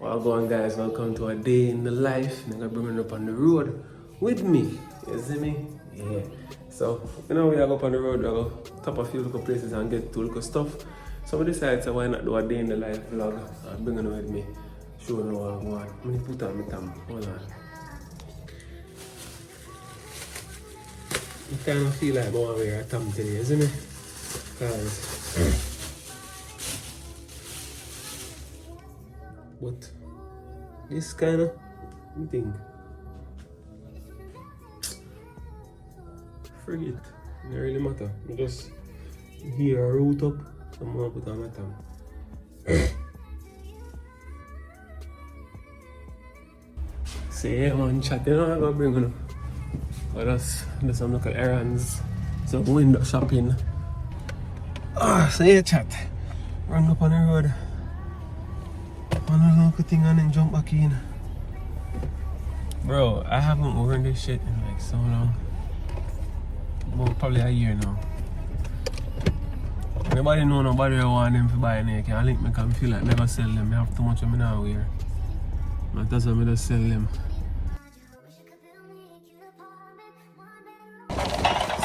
Well, go on, guys, welcome to a day in the life. I'm gonna bring it up on the road with me. You see me? Yeah. So, we go up on the road, we go top a few little places and get to little stuff. So we decided to why not do a day in the life vlog and bring it with me. Show you what I want. I'm gonna put on my thumb. Hold on. I kind of feel like I want to wear a thumb today, isn't it? Because but this kind of thing, forget, it don't really matter. I just hear a root up, so I'm gonna put on my tongue. So yeah, man, chat, I'm gonna bring on. I just do some local errands, some window shopping. So yeah, chat, run up on the road. One little thing and then jump back in. Bro, I haven't worn this shit in like so long. About probably a year now. Nobody know nobody want them to buy them. I link me because I feel like I never sell them. I have too much of them now wear. But that's why I just sell them.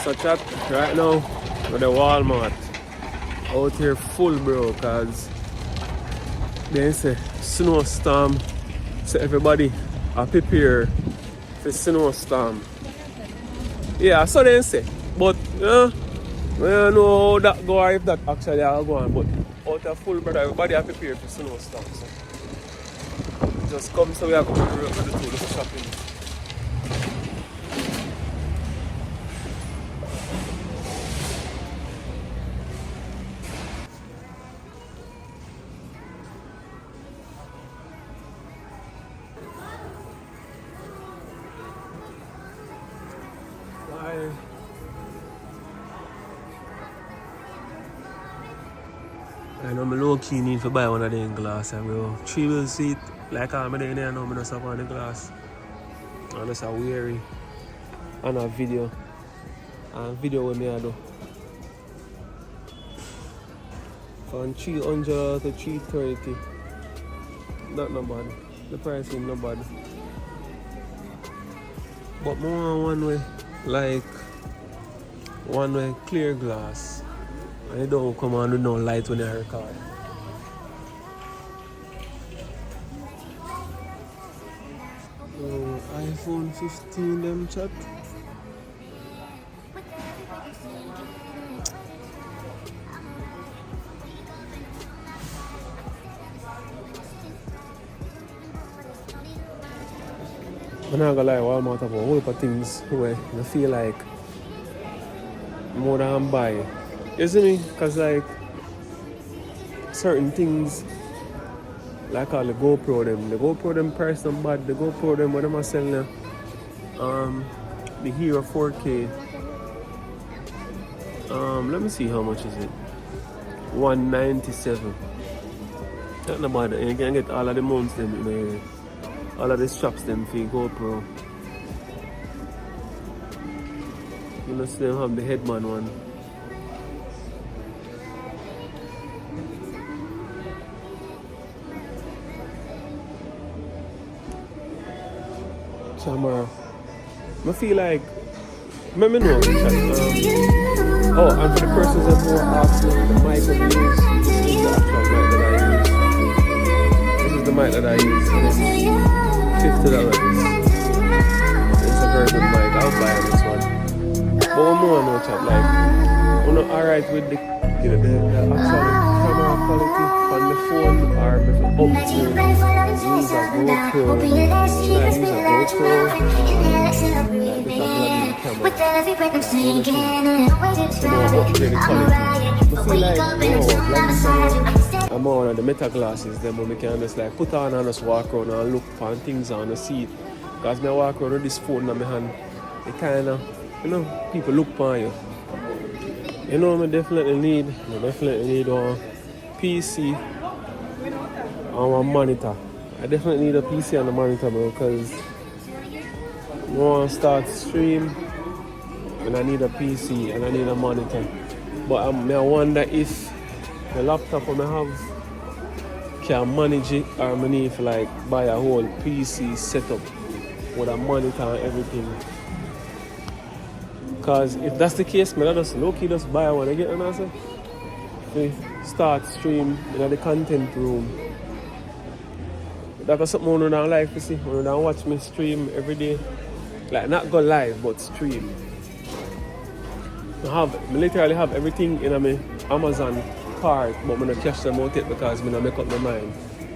So chat, right now with the Walmart. Out here full, bro, cause they say snowstorm, so everybody are prepared for snowstorm. Yeah, so they say, but I don't know how that go or if that actually are going, but out of full, brother, everybody are prepared for snowstorm. So just come so we are going to do the shopping. I know I'm low-key need to buy one of them glasses, bro. 3-wheel seat, like I'm in there now, I just have on the glass. And just a weary and a video. And video with me I do. From 300 to 330. Not no bad. The price is no bad. But more one way, like one way clear glass. And you don't come on with no light when you record. iPhone 15 them chat. I'm not gonna lie, Walmart have a whole heap of things where you feel like more than buy. You see me? Cause like certain things like all the GoPro them price them bad, the GoPro them what them are selling the Hero 4K. Let me see how much is it. 197. Not no bad. And you can get all of the mounts them, all of the straps them for GoPro. You know, still have the headman one. Camera. I feel like, let me know. And for the persons that were asking the mic that we use, this is the actual mic that I use. This is the mic that I use. $50. It's a very good mic. I'll buy this one. But one more no chat, like, we're not alright with the actual camera quality on the phone or if you up to use a GoPro. I use a GoPro I'm on one of the meta glasses, then we can just like put on and just walk around and look for things on the seat. Because I walk around with this phone in my hand, it kind of, people look for you. I definitely need a PC and one monitor. I definitely need a PC and a monitor, bro, because I want to start stream and I need a PC and I need a monitor. But I wonder if the laptop I have can manage it, or I need to like buy a whole PC setup with a monitor and everything. Cause if that's the case, man, I just low-key just buy one. I get an answer. We start stream in the content room. That's something I don't like to see. I don't watch me stream every day. Like not go live, but stream. I literally have everything in my Amazon cart, but I don't cash them out yet because I don't make up my mind.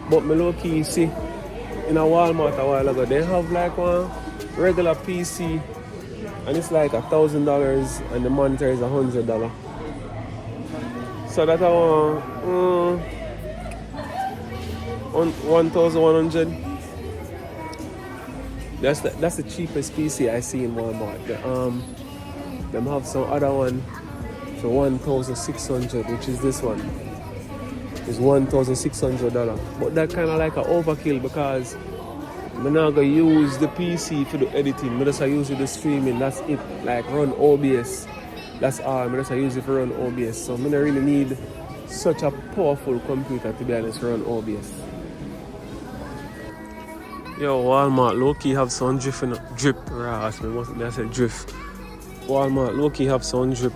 But I low-key see in a Walmart a while ago, they have like one regular PC and it's like $1,000 and the monitor is $100. So that I want 1,100. That's the cheapest PC I see in Walmart. Them have some other one for 1,600, which is this one. It's $1,600. But that kind of like an overkill because I'm not gonna use the PC to do editing. I just use it to streaming. That's it. Like run OBS. That's all. I just use it for run OBS. So I don't really need such a powerful computer to be honest to run OBS. Yo, Walmart low-key have some drip in drip. I said drift. Walmart low-key have some drip.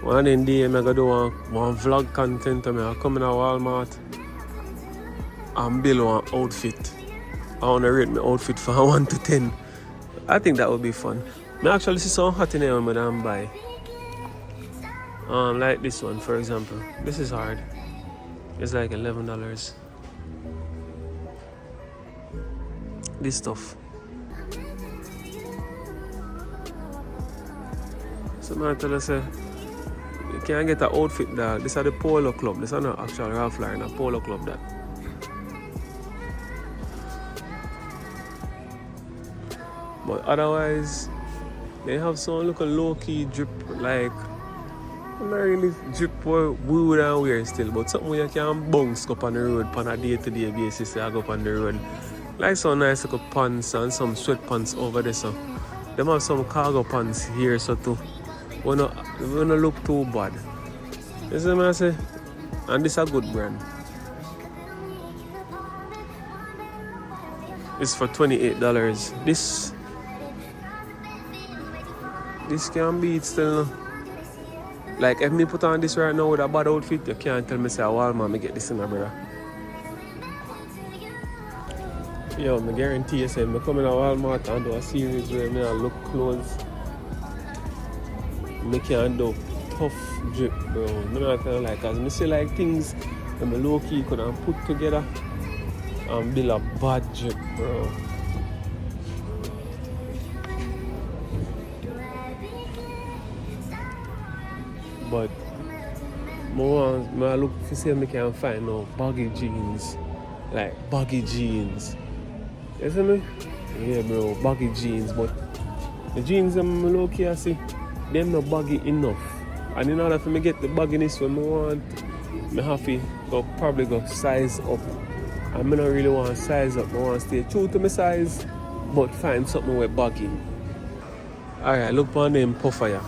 One day I'm gonna do one vlog content. I come in a Walmart and build one outfit. I wanna rate my outfit from 1 to 10. I think that would be fun. I actually see some hot in here when I buy. Like this one for example. This is hard. It's like $11. This stuff. So I tell you say you can't get an outfit dog. This is the Polo Club. This is not actual Ralph Lauren, a Polo Club that. But otherwise, they have some little low-key drip, like, not really drip what we would wear still, but something you can bounce up on the road on a day-to-day basis. I go up on the road. Like some nice little pants and some sweatpants over there. So, them have some cargo pants here, so too. We don't look too bad. You see what I say? And this is a good brand. It's for $28. This can be it still. Like if me put on this right now with a bad outfit, you can't tell me say Walmart me get this in my brother. Yo, I guarantee you say I come in a Walmart and do a series where I look clothes. I can do tough drip, bro. I'm not gonna like, cause I see like things that I low-key could have put together and build a bad drip, bro. But I look to see if I can find no baggy jeans. Like baggy jeans. You see me? Yeah, bro, baggy jeans. But the jeans I'm low-key I see, them not baggy enough. And in order for me get the bagginess when I want, I have to probably go size up. And I don't really want to size up. I want to stay true to my size, but find something with baggy. Alright, look on them puffer.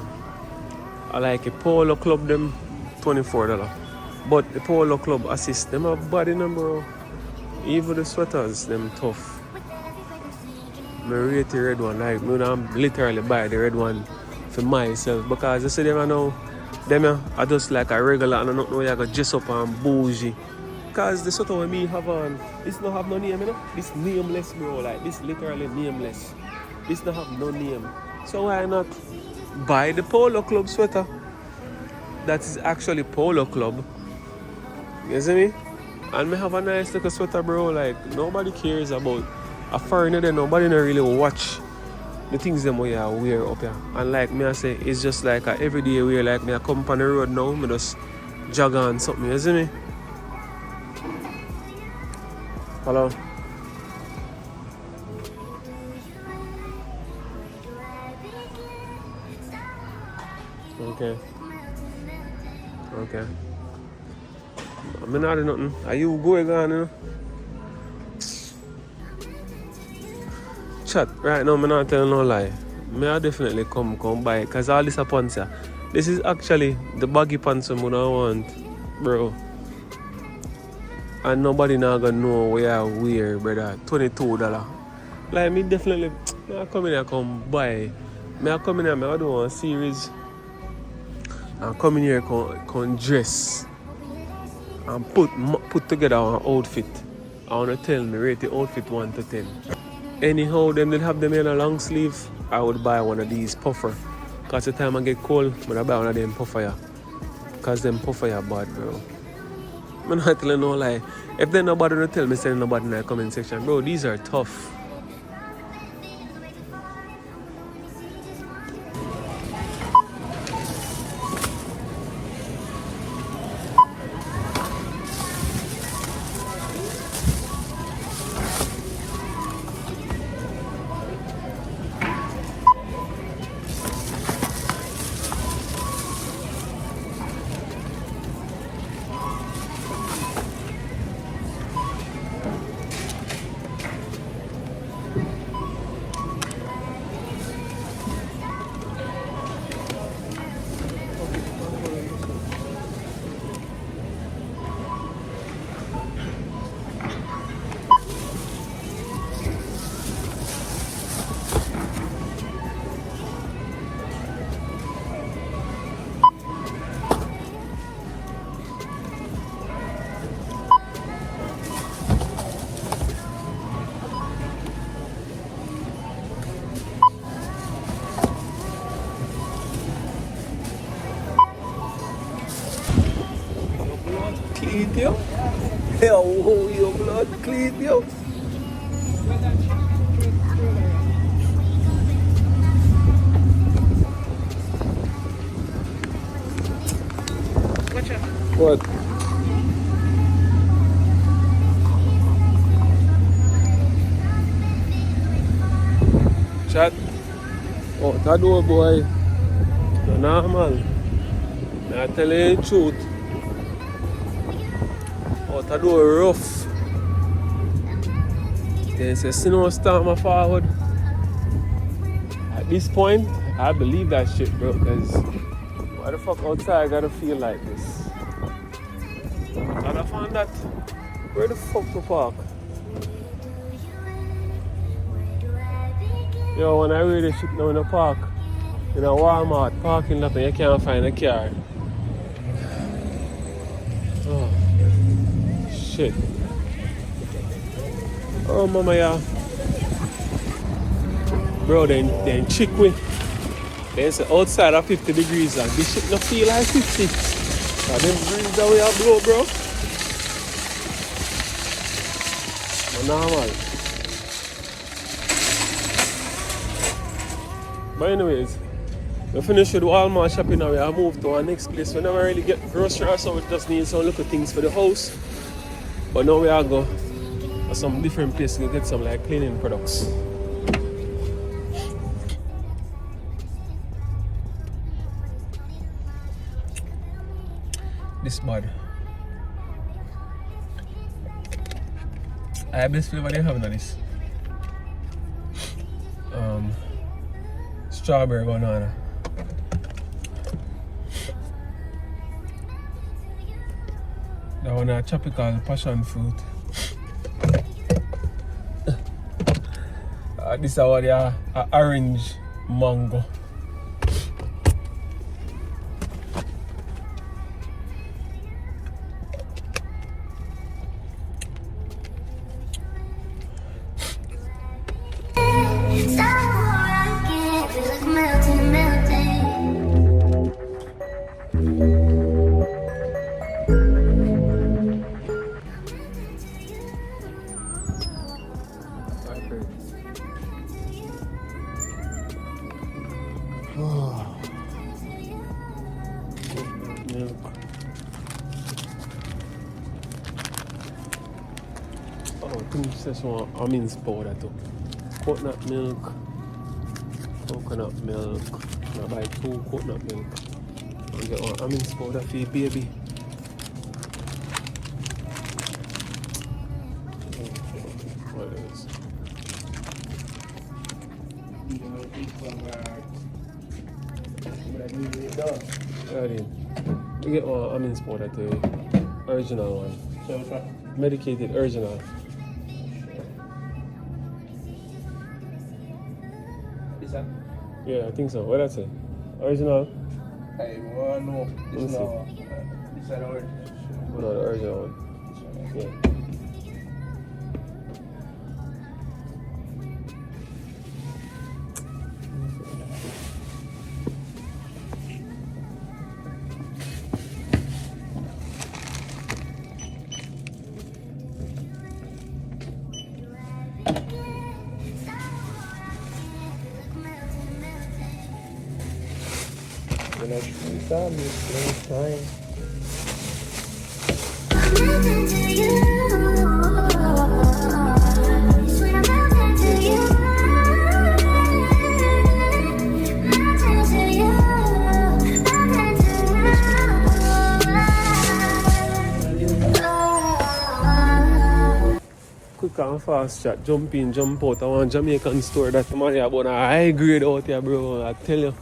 I like a Polo Club them $24. But the Polo Club assist them a body number. Even the sweaters, them tough. I rate the red one. Like, I'm literally buy the red one for myself. Because you see them now, them are just like a regular and I don't know you got dress up and bougie. Because the sweater with me have on, this don't have no name, you know? This nameless, bro. Like, this literally nameless. This don't have no name. So why not buy the Polo Club sweater? That is actually Polo Club. You see me? And me have a nice little sweater, bro. Like, nobody cares about a foreigner there. Nobody don't really watch the things them we wear up here. And like me I say, it's just like a everyday wear. Like me I come on the road now, me just jog on something. You see me? Hello? Okay. Okay. I'm not doing nothing. Are you going on, you know? Chat, right now I'm not telling no lie. I definitely come buy it. Because all this a pants here. This is actually the baggy pants I want, bro. And nobody now gonna know where I wear, brother. $22. Like me definitely I come in here come buy. I come in here, I do one series. And come in here come dress. And put together an outfit. I wanna tell me rate the outfit 1 to 10. Anyhow, them did have them in a long sleeve. I would buy one of these puffer. Cause the time I get cold, I buy one of them puffer. Yeah. Cause them puffer are bad, bro. I'm not telling no lie. If there's nobody to tell me, say nobody in the comment section, bro, these are tough. Clean yo. Oh, your blood clean yo. Watch out. What? Chat. Oh, that door boy. No normal. I tell you the truth. Oh, that door rough. There's a snowstorm forward. At this point, I believe that shit, bro. Cause why the fuck outside I gotta feel like this? And I found that. Where the fuck to park? Yo, when I read this shit now in the park, in a Walmart parking lot, and you can't find a car. Oh, shit. Oh, mama, yeah. Bro, then chick with. They say outside at 50 degrees, and this shit not feel like 50. So them breeze that we are blow, bro. But normal. But anyways, we finished with Walmart shopping now. I moved to our next place. We never really get groceries, so we just need some little things for the house. But now we are go to some different places to get some like cleaning products. This bad. I best flavor they have in this. Strawberry banana. That one a tropical passion fruit. This is what a orange mango. Milk. Oh, I think this one almonds powder too. Coconut milk. Coconut milk. I buy 2 coconut milk. I get one almonds powder for your baby. What is it? You get one almonds powder, the original one. medicated original. Is that? Yeah, I think so. What did I say? Original? I want to know. This is the original. No, the original one. Yeah. When I saw me last time. Quick and fast chat, jump in, jump out. I want Jamaican store that man here about a high grade out here, bro. I tell you.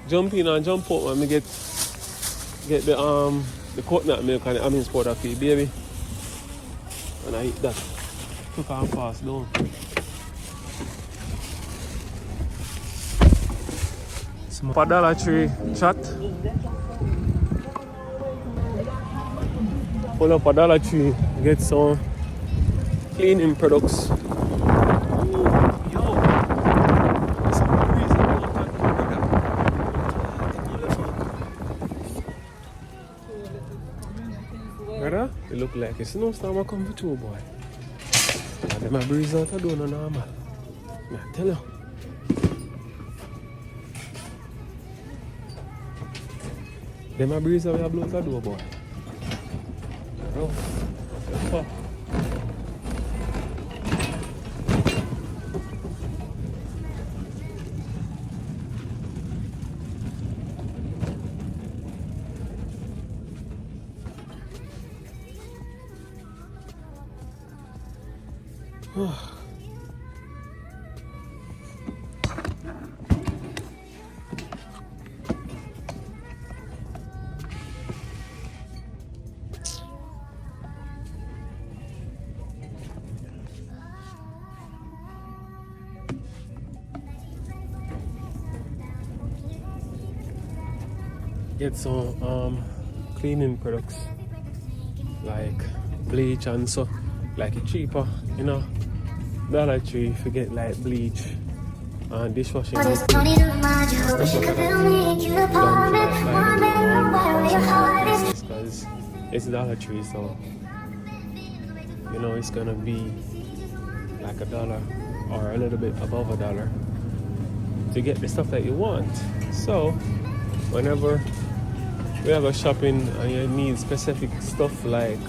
Jump in and jump out, man. Me get the coconut milk and the almond powder for you, baby. And I eat that. Quick and fast down. Some Dollar Tree chat. Pull up a Dollar Tree, get some cleaning products. Brother, it look like a snowstorm come for two, boy. And them a breeze out of door no normal. I tell you. Them a breeze out of blow out of door, boy. Bro, fuck. Get some cleaning products like bleach and so, like it cheaper, you know. Dollar Tree if you get like bleach and dishwashing. Because it's Dollar Tree, so you know it's gonna be like $1 or a little bit above $1 to get the stuff that you want. So whenever we have a shopping and you need specific stuff like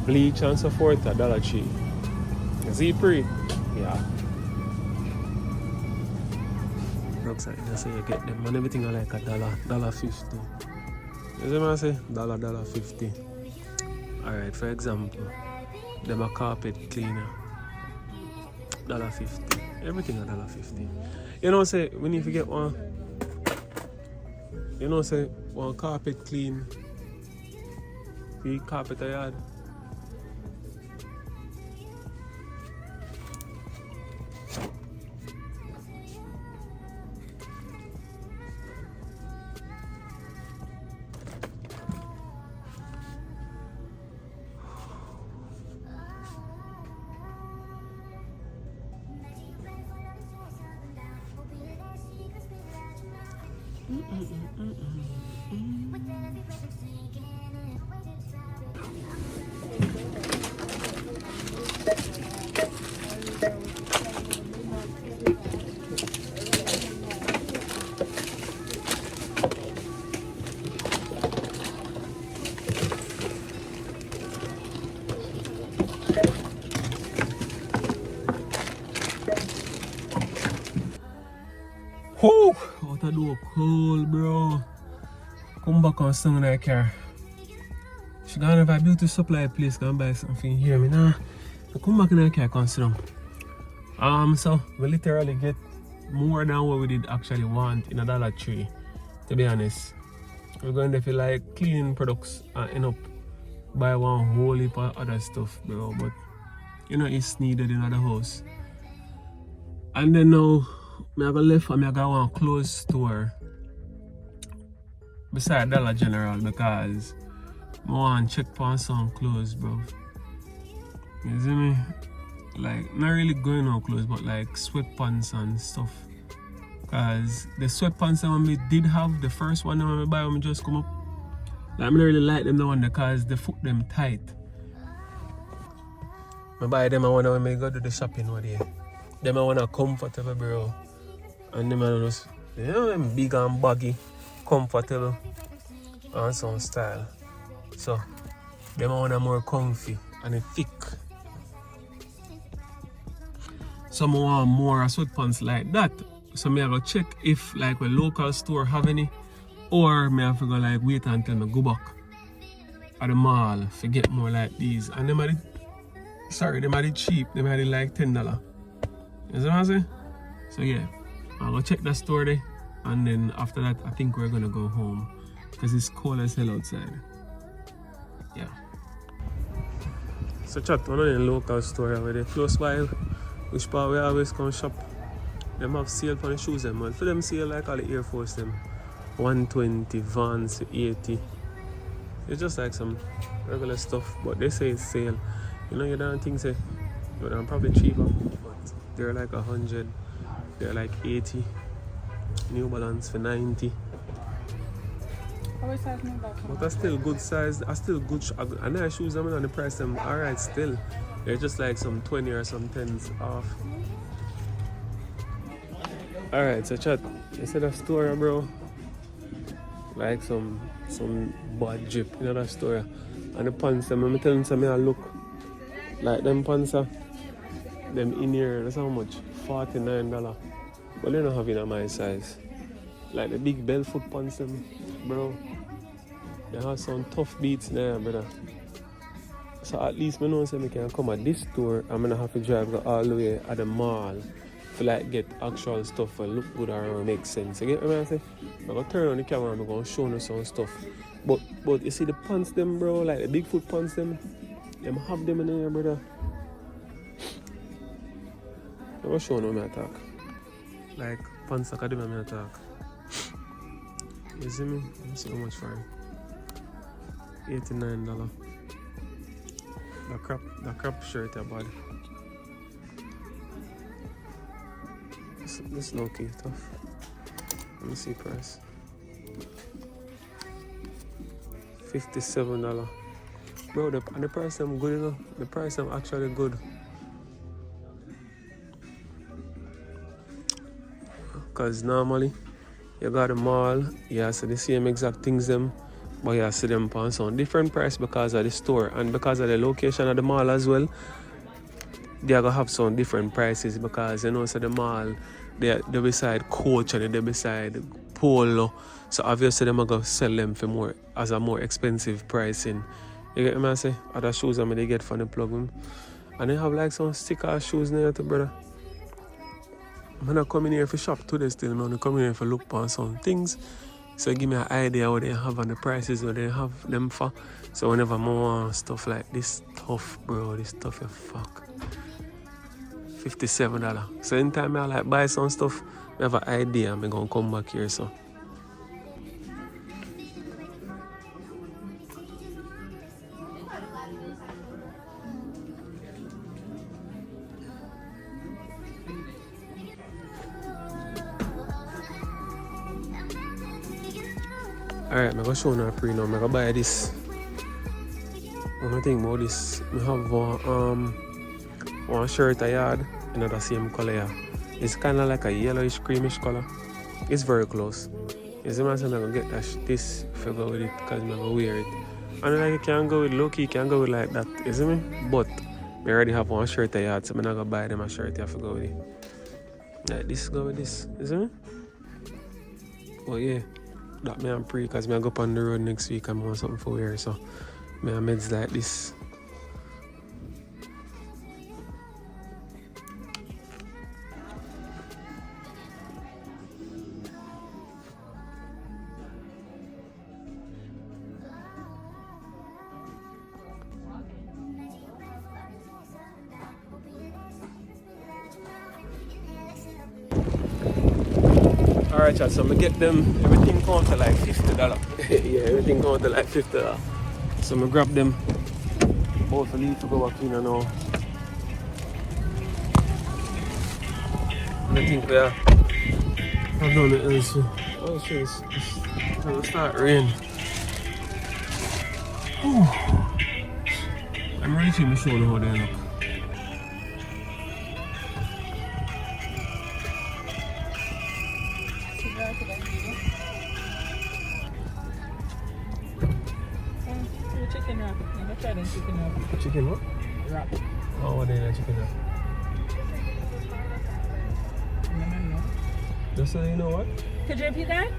bleach and so forth at Dollar Tree. Z-Pre, yeah. Looks like that's how you get them and everything are like $1.50. You see what I say? $1.50. Alright, for example, them a carpet cleaner. $1.50. Everything $1.50. You know say when you get one, you know say one carpet clean, the carpet a yard. Oh, what a do cold, bro. Come back on some in that car. She gonna have a beauty supply place, gonna buy something here. Me nah. Come back in that car, come sit down. So we literally get more than what we did actually want in a Dollar Tree. To be honest, we're going to feel like cleaning products and end up buy one whole heap of other stuff, bro. But you know it's needed in the house. And then now I go left and I go one clothes store beside Dollar General because I want to check on some clothes, bro. You see me? Like, not really going on clothes, but like sweatpants and stuff. Because the sweatpants that we did have, the first one that I buy when I just come up, like, I don't really like them the one because they foot them tight. I buy them when I go do the shopping one day. Them I want a comfortable, bro. And them I just, you know, them big and baggy, comfortable, and some style. So, them I want a more comfy and a thick. Some want more sweatpants like that. So I go check if like a local store have any, or I have to go like wait until I go back at the mall to get more like these. And them are the cheap, them are the like $10. You see what I'm saying? So yeah, I'll go check that store there, and then after that I think we're gonna go home because it's cold as hell outside. Yeah. So chat, one of the local store over there close by, which part we always come shop. Them have sale for the shoes them, man. For them sale like all the Air Force them. 120, Vans 80. It's just like some regular stuff, but they say it's sale. You know, you don't think say, but they're probably cheaper, but they're like 100, they're like 80. New Balance for 90. But that's still good size, I still good, and I shoes them and the price them alright still. They're just like some 20 or some 10s off. Alright, so chat, you see that store, bro? Like some bad drip in that store. And the pants them, I'm telling some I look like them pants them in here, that's how much? $49. But they don't have it in my size. Like the big bell foot pants them, bro. They have some tough beats there, brother. So at least I know I can come at this store. I'm gonna have to drive all the way at the mall to like get actual stuff and look good or make sense. You get what I'm saying? I'm gonna turn on the camera and I'm gonna show you some stuff. But you see the pants them, bro, like the big foot pants them have them in there, brother. I'm gonna show you my talk. Like pants academy my talk. You see me? Let me see how much for it. $89. The crop shirt about this low key tough. Let me see price. $57. Bro, the price I'm good enough. The price I'm actually good. Cause normally you got the mall, you see the same exact things them, but you see them on some different price because of the store and because of the location of the mall as well. They are gonna have some different prices because you know so the mall they beside Coach and they beside Polo. So obviously them are gonna sell them for more as a more expensive pricing. You get what I say? Other shoes I mean they get from the plug in. And they have like some sticker shoes there too, brother. I'm not coming here for shop today still, man. I'm coming here for look on some things. So give me an idea what they have and the prices what they have them for. So whenever I want stuff like this stuff, bro, this stuff you fuck. $57. So anytime I like buy some stuff, I have an idea I'm gonna come back here so. Alright, I'm gonna show you a pre now. I'm gonna buy this. One thing about this, I have one shirt I had in the same color. Yeah. It's kind of like a yellowish, creamish color. It's very close. You see, I'm gonna get this if I go with it because I'm gonna wear it. And like you can go with low-key, you can go with like that. You see me? But I already have one shirt I had, so I'm not gonna buy them a shirt. I have to go with it. Like this, go with this. You see me? But yeah. That me I'm pre because I go up on the road next week and I want something for wear, so me have meds like this. Alright, chat, so I'm gonna get them, everything comes to like $50. Yeah, everything comes to like $50. So I'm gonna grab them. Both leave to go back in and now. I think we are. I've done it else. Oh, shit, it's gonna start rain. Whew. I'm reaching the shoulder how they look. Chicken wrap. Never tried them chicken wrap. Chicken what? Wrap. Oh, what is chicken wrap? No. Just so you know what? Could you repeat that?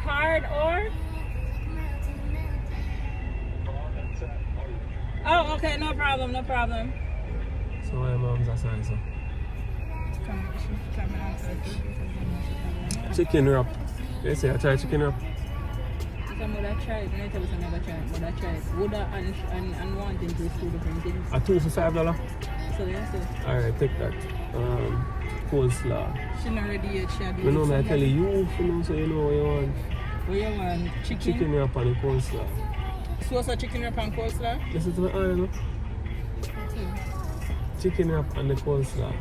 Card or? Oh, okay, no problem. So my mom's aside, so. Chicken wrap. They say I try chicken wrap. I tried. I tell you I never tried. But I tried. Woulda and wanting to do two different things. A 2 for $5. So yes, sir. Alright, take that. Coleslaw. She not ready yet. She had You know me, I tell you, so you know what you want. What you want? Chicken? Chicken wrap and the coleslaw. So what's a chicken wrap and coleslaw? This is what I know. Chicken wrap and the coleslaw.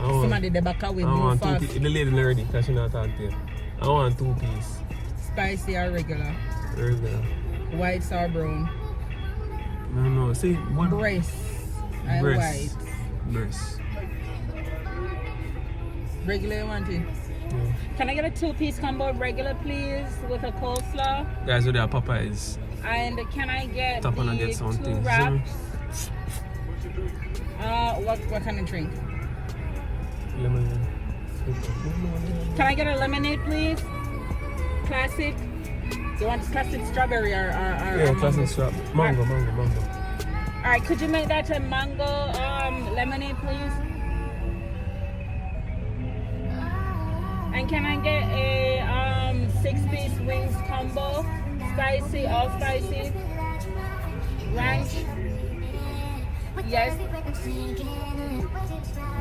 Somebody the back away more fast. The lady not ready because she not talking to you. I want 2 piece. Spicy or regular? Regular. White or brown? No. See, what? Breast. Breast. White. Breast. Regular you want it? Yeah. Can I get a 2-piece combo of regular please with a coleslaw? Guys, with their Popeyes. And can I get Top the and I get 2 something. wraps? What kind of drink? Lemonade. Can I get a lemonade please? Classic? You want classic strawberry or yeah, classic strawberry. Mango. Alright, could you make that a mango lemonade please? And can I get a 6-piece wings combo? Spicy, all spicy. Ranch? Yes.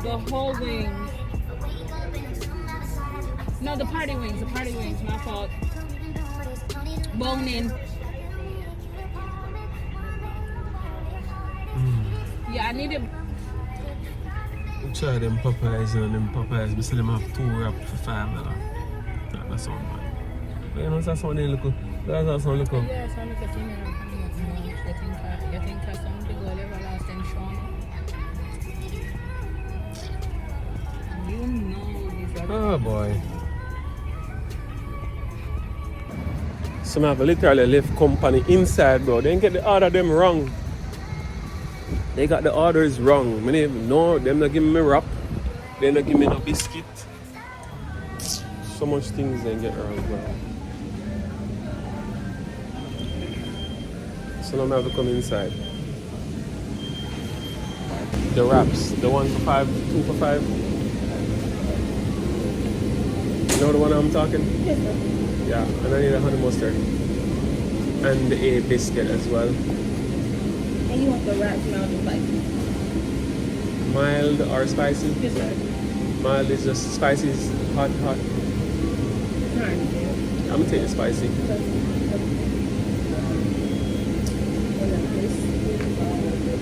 The whole wings. No, the party wings, my fault. Bone in. Yeah, I need it. Try them Popeyes and them Popeyes. We sell them have 2 wraps for $5. That's sound bad. But you know, that's how they look. That's how they look. Yes, I look at you now. You think something go everlasting, Sean? You know this. Oh boy. Some have literally left company inside, bro. They didn't get the order them wrong. They got the orders wrong. I didn't know them not giving me wrap. They not give me no biscuit. So much things they get wrong, bro. So now I have to come inside. The wraps, the 1 for 5, 2 for 5. You know the one I'm talking? Yes, sir. Yeah, and I need a honey mustard. And a biscuit as well. And you want the wraps mild or spicy? Mild or spicy? Yes, sir. Mild is just spicy, is hot. Alright, I'm gonna take the spicy.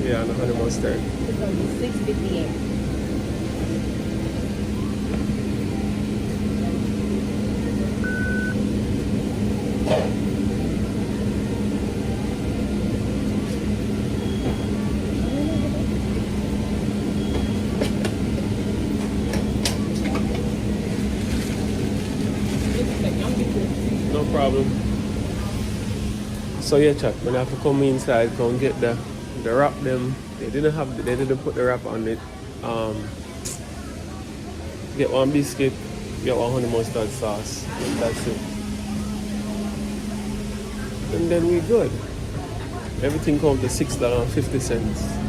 Yeah, and a honey mustard. It's going to be $6.58. No problem. So yeah, chat. When I have to come inside, come get the wrap them. They didn't put the wrap on it. Get 1 biscuit, get 1 honey mustard sauce. And that's it. And then we good. Everything comes to $6.50.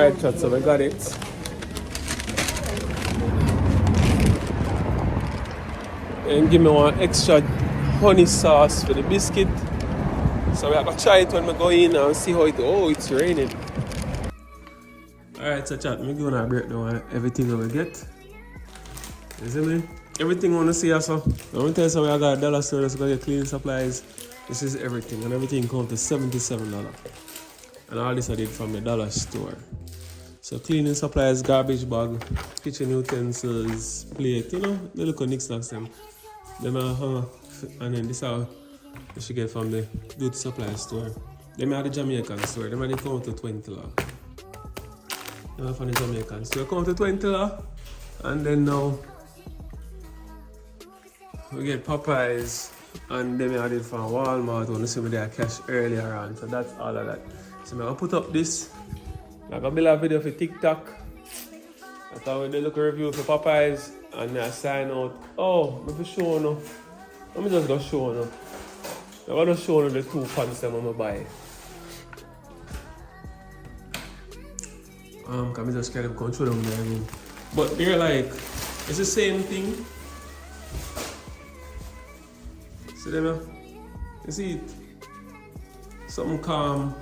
Alright, chat, so we got it. And give me one extra honey sauce for the biscuit. So we're gonna try it when we go in and see how it. Oh, it's raining. Alright, so chat, I'm gonna break down everything that we get. You see me? Everything I wanna see also. I'm gonna tell you something, I got a dollar store that's gonna get cleaning supplies. This is everything, and everything comes to $77. And all this I did from the dollar store. So cleaning supplies, garbage bag, kitchen utensils, plate, you know, the little knickknacks them. Them are hung, and then this is how you should get from the beauty supply store. Them are the Jamaican store, them are the come to $20. Them are from the Jamaican store, come to $20. And then now, we get Popeyes, and them are from Walmart, when you see me there cash earlier on, so that's all of that. So I'm gonna put up this, I'm gonna build a video for TikTok. I thought we did a review for Popeyes, and I sign out. Oh, I'm show you. Let me just go show you. I'm gonna show you the 2 pants I'm gonna buy. Can I just kind of control them there again. But they're like, it's the same thing. See them here? You see it? Something calm.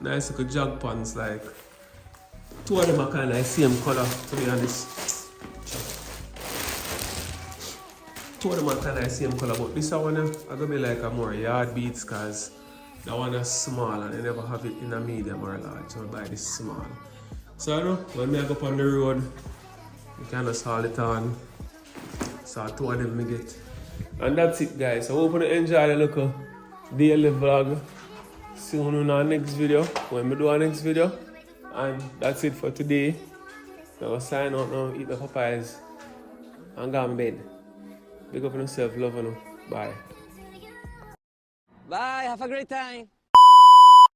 Nice little jog pants, like 2 of them are kind of the same color, to be honest. 2 of them are kind of the same color, but this one are gonna be like a more yard beats, cause that one is small and they never have it in a medium or a large, so I buy this small. So I know when I go up on the road, you can just haul it on. So 2 of them me get. And that's it, guys. So I hope you enjoy the little daily vlog. See you in our next video, when we do our next video. And that's it for today. So I'll sign out now, eat the Popeyes, and go in bed. Big up on yourself, love you. Bye. Bye, have a great time.